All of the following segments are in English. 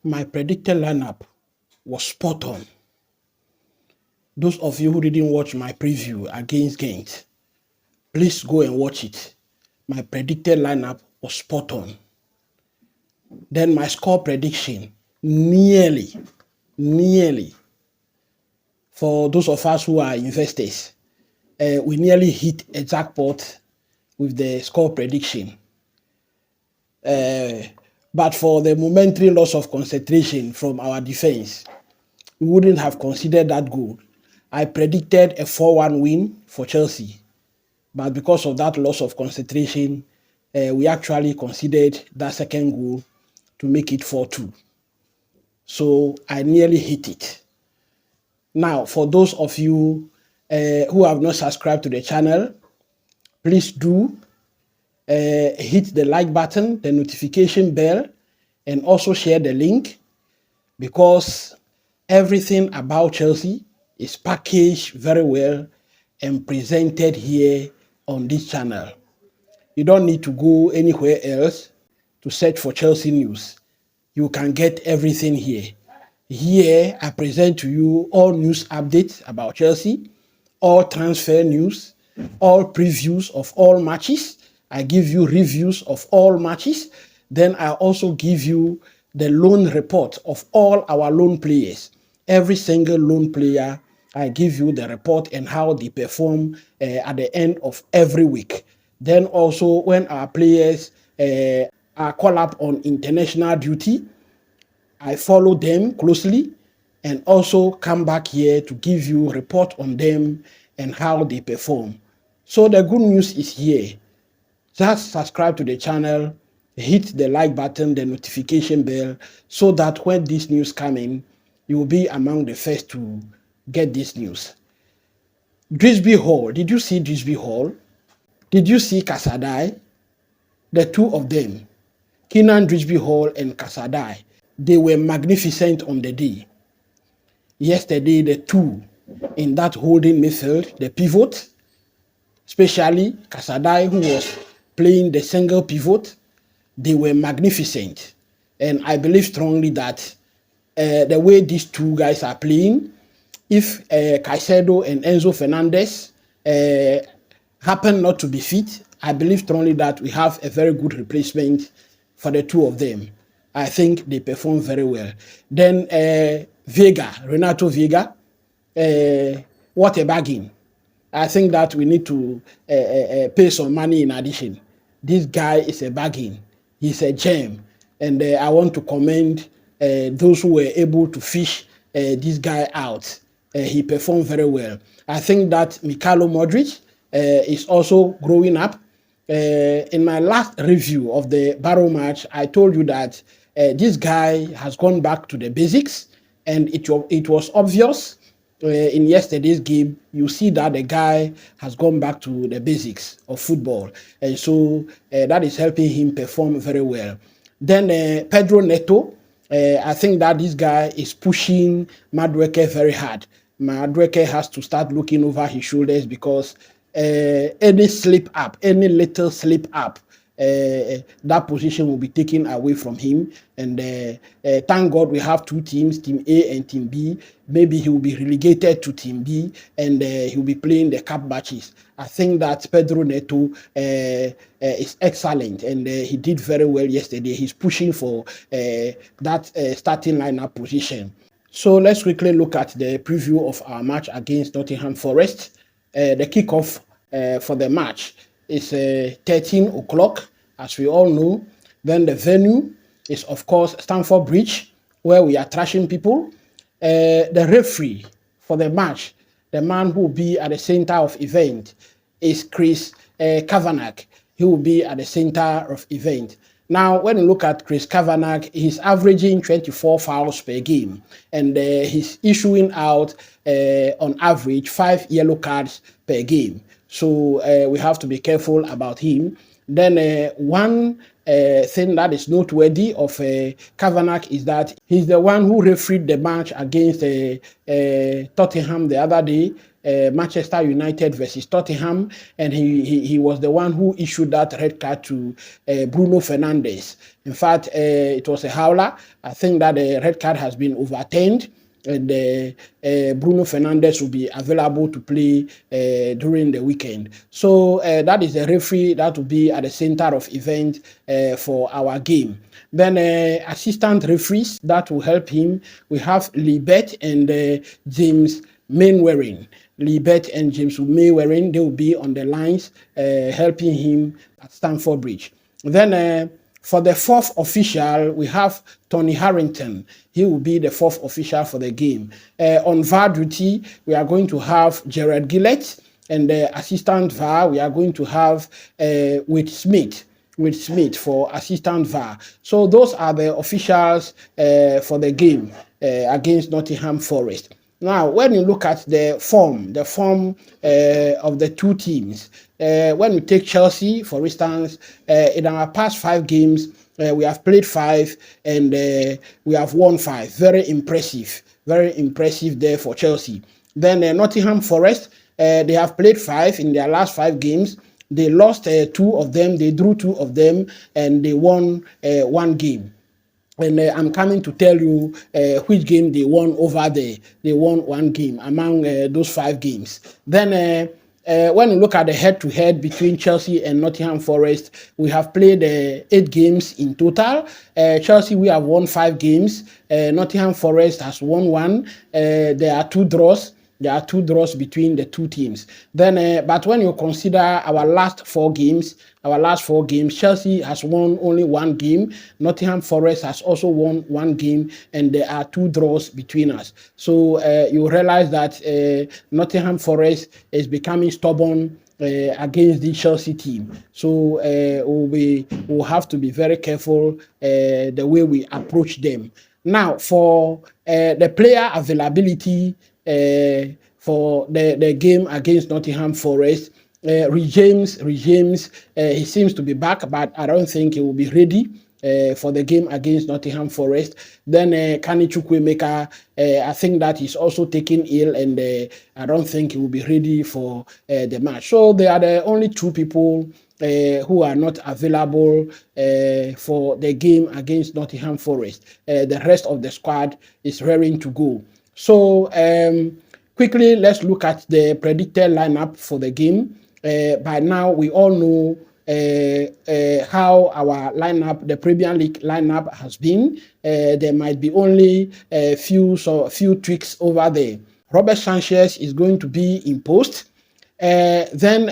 My predicted lineup was spot on. Those of you who didn't watch my preview against Ghent, please go and watch it. My predicted lineup was spot on. Then my score prediction, nearly, for those of us who are investors, we nearly hit a jackpot with the score prediction. But for the momentary loss of concentration from our defense, we wouldn't have considered that goal. I predicted a 4-1 win for Chelsea, but because of that loss of concentration, we actually considered that second goal to make it 4-2. So I nearly hit it. Now, for those of you who have not subscribed to the channel, please do hit the like button, the notification bell, and also share the link, because everything about Chelsea is packaged very well and presented here on this channel. You don't need to go anywhere else to search for Chelsea news. You can get everything here. Here, I present to you all news updates about Chelsea, all transfer news, all previews of all matches. I give you reviews of all matches. Then I also give you the loan report of all our loan players. Every single loan player, I give you the report and how they perform at the end of every week. Then also when our players are called up on international duty, I follow them closely and also come back here to give you a report on them and how they perform. So the good news is here. Just subscribe to the channel, hit the like button, the notification bell, so that when this news come in, you will be among the first to get this news. Drisby Hall, did you see Drisby Hall? Did you see Kasadai? The two of them, Keenan Drisby Hall and Kasadai, they were magnificent on the day. Yesterday, the two in that holding midfield, the pivot, especially Kasadai, who was playing the single pivot, they were magnificent. And I believe strongly that the way these two guys are playing, if Caicedo and Enzo Fernandez happen not to be fit, I believe strongly that we have a very good replacement for the two of them. I think they perform very well. Then Renato Vega, what a bargain. I think that we need to pay some money in addition. This guy is a bargain. He's a gem. And I want to commend those who were able to fish this guy out. He performed very well. I think that Mikhailo Modric is also growing up. In my last review of the Barrow match, I told you that this guy has gone back to the basics, and it was obvious in yesterday's game. You see that the guy has gone back to the basics of football, and so that is helping him perform very well. Then Pedro Neto, I think that this guy is pushing Madueke very hard. Madueke has to start looking over his shoulders, because any slip up, any little slip up, that position will be taken away from him. And thank God we have two teams, Team A and Team B. Maybe he will be relegated to Team B, and he will be playing the cup matches. I think that Pedro Neto is excellent, and he did very well yesterday. He's pushing for that starting lineup position. So let's quickly look at the preview of our match against Nottingham Forest. The kickoff for the match is 13 o'clock, as we all know. Then the venue is, of course, Stamford Bridge, where we are trashing people. The referee for the match, the man who will be at the center of event, is Chris Kavanagh. He will be at the center of event. Now, when you look at Chris Kavanagh, he's averaging 24 fouls per game, and he's issuing out, on average, 5 yellow cards per game. So we have to be careful about him. Then one thing that is noteworthy of Kavanagh is that he's the one who refereed the match against Tottenham the other day. Manchester United versus Tottenham, and he was the one who issued that red card to Bruno Fernandes. In fact, it was a howler. I think that the red card has been overturned, and Bruno Fernandes will be available to play during the weekend. So that is the referee that will be at the center of event for our game. Then assistant referees that will help him. We have Libet and James Mainwaring. Libet and James Mainwaring, they will be on the lines helping him at Stamford Bridge. Then for the fourth official, we have Tony Harrington. He will be the fourth official for the game. On VAR duty, we are going to have Gerard Gillett, and the assistant VAR, we are going to have with Smith for assistant VAR. So those are the officials for the game against Nottingham Forest. Now, when you look at the form of the two teams, when we take Chelsea, for instance, in our past 5 games, we have played 5 and we have won 5. Very impressive there for Chelsea. Then Nottingham Forest, they have played 5 in their last 5 games. They lost 2 of them, they drew 2 of them, and they won 1 game. And I'm coming to tell you which game they won over there. They won 1 game among those 5 games. Then when you look at the head-to-head between Chelsea and Nottingham Forest, we have played 8 games in total. Chelsea, we have won 5 games. Nottingham Forest has won 1. There are 2 draws. There are 2 draws between the two teams. Then, but when you consider our last 4 games, Chelsea has won only 1 game. Nottingham Forest has also won 1 game, and there are 2 draws between us. So you realize that Nottingham Forest is becoming stubborn against the Chelsea team. So we'll have to be very careful the way we approach them. Now, for the player availability for the game against Nottingham Forest, James, he seems to be back, but I don't think he will be ready for the game against Nottingham Forest. Then Kani Chukwuemeka, I think that he's also taken ill, and I don't think he will be ready for the match. So they are the only 2 people who are not available for the game against Nottingham Forest. The rest of the squad is raring to go. So quickly, let's look at the predicted lineup for the game. By now, we all know how our lineup, the Premier League lineup, has been. There might be only a few tweaks over there. Robert Sanchez is going to be in post. Then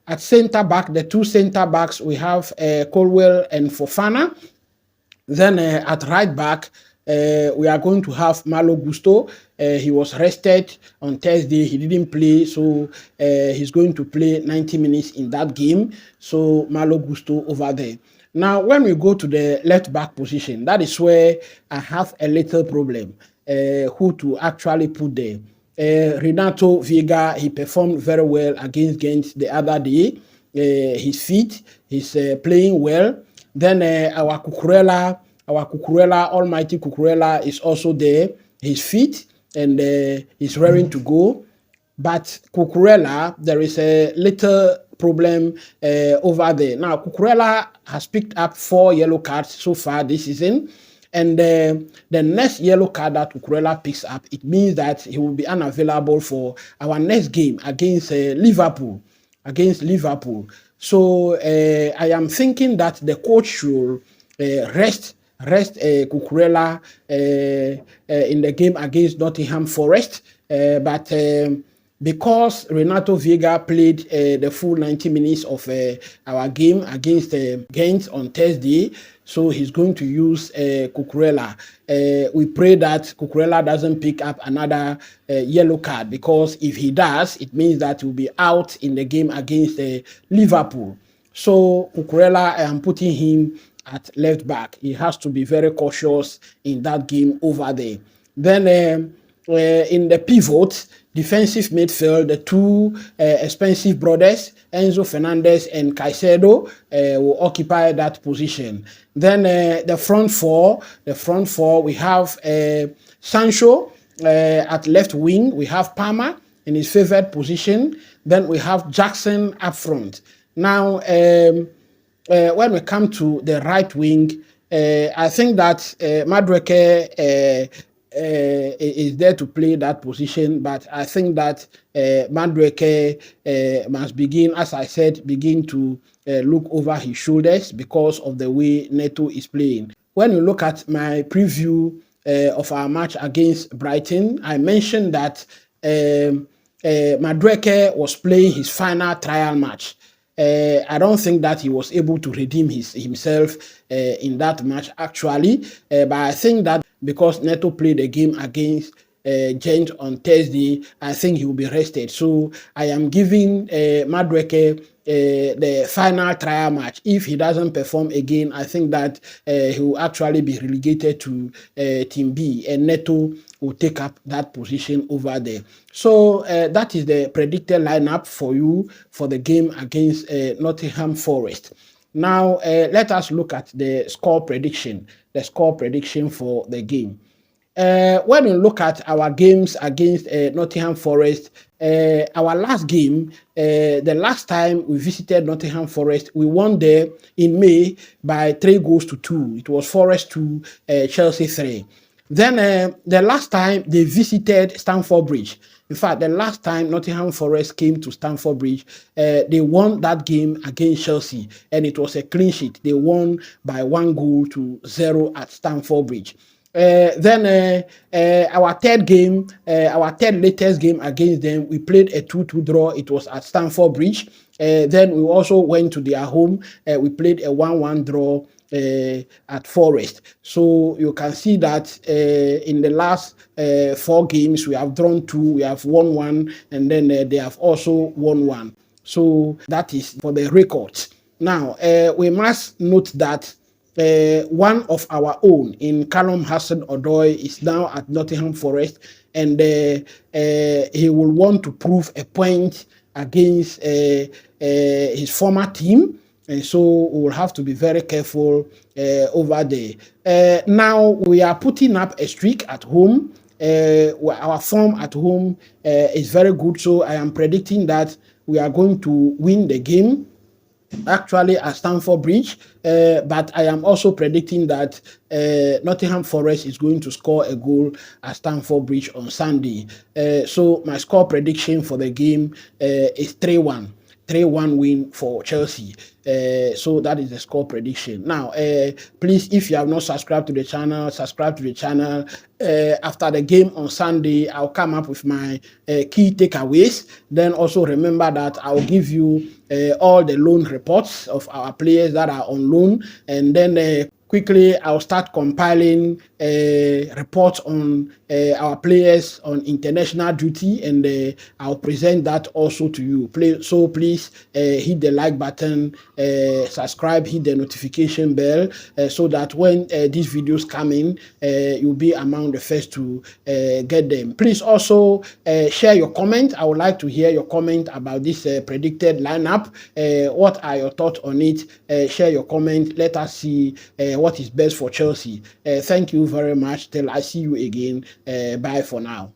at centre back, the 2 centre backs, we have Colwell and Fofana. Then at right back, we are going to have Malo Gusto. He was rested on Thursday. He didn't play, so he's going to play 90 minutes in that game. So Malo Gusto over there. Now, when we go to the left back position, that is where I have a little problem. Who to actually put there? Renato Vega, he performed very well against Ghent the other day. He's fit. He's playing well. Then our Cucurella, almighty Cucurella, is also there. He's fit and he's raring to go. But Cucurella, there is a little problem over there. Now, Cucurella has picked up 4 yellow cards so far this season. And the next yellow card that Cucurella picks up, it means that he will be unavailable for our next game against Liverpool. So I am thinking that the coach should rest Cucurella in the game against Nottingham Forest, but because Renato Vega played the full 90 minutes of our game against Ghent on Thursday, so he's going to use Cucurella. We pray that Cucurella doesn't pick up another yellow card, because if he does, it means that he'll be out in the game against Liverpool. So Cucurella, I am putting him at left back. He has to be very cautious in that game over there. Then in the pivot, defensive midfield, the 2 expensive brothers, Enzo Fernandez and Caicedo, will occupy that position. Then the front four, we have Sancho at left wing, we have Palmer in his favored position. Then we have Jackson up front. Now, when we come to the right wing, I think that Madueke is there to play that position, but I think that Madueke must begin, as I said, begin to look over his shoulders because of the way Neto is playing. When you look at my preview of our match against Brighton, I mentioned that Madueke was playing his final trial match. I don't think that he was able to redeem himself in that match actually, but I think that because Neto played a game against Gent on Thursday, I think he will be rested. So I am giving Madueke the final trial match. If he doesn't perform again, I think that he will actually be relegated to Team B, and Neto will take up that position over there. So that is the predicted lineup for you for the game against Nottingham Forest. Now let us look at the score prediction. The score prediction for the game. When we look at our games against Nottingham Forest, our last game, the last time we visited Nottingham Forest, we won there in May by 3-2. It was Forest 2, Chelsea 3. Then the last time they visited Stamford Bridge, in fact, the last time Nottingham Forest came to Stamford Bridge, they won that game against Chelsea, and it was a clean sheet. They won by 1-0 at Stamford Bridge. Then our third game, our third latest game against them, we played a 2-2 draw. It was at Stamford Bridge. Then we also went to their home. We played a 1-1 draw at Forest. So you can see that in the last 4 games, we have drawn 2, we have won 1, and then they have also won 1. So that is for the records. Now, we must note that one of our own in Callum Hudson-Odoi is now at Nottingham Forest, and he will want to prove a point against his former team, and so we will have to be very careful over there. Now we are putting up a streak at home. Our form at home is very good, so I am predicting that we are going to win the game actually at Stamford Bridge, but I am also predicting that Nottingham Forest is going to score a goal at Stamford Bridge on Sunday. So my score prediction for the game is 3-1. 3-1 win for Chelsea. So that is the score prediction. Now, please, if you have not subscribed to the channel, subscribe to the channel. After the game on Sunday, I'll come up with my key takeaways. Then also remember that I'll give you all the loan reports of our players that are on loan, and then quickly I'll start compiling reports on our players on international duty, and I'll present that also to you. So please hit the like button, subscribe, hit the notification bell, so that when these videos come in, you'll be among the first to get them. Please also share your comment. I would like to hear your comment about this predicted lineup. What are your thoughts on it? Share your comment. Let us see what is best for Chelsea. Thank you very much. Till I see you again. Bye for now.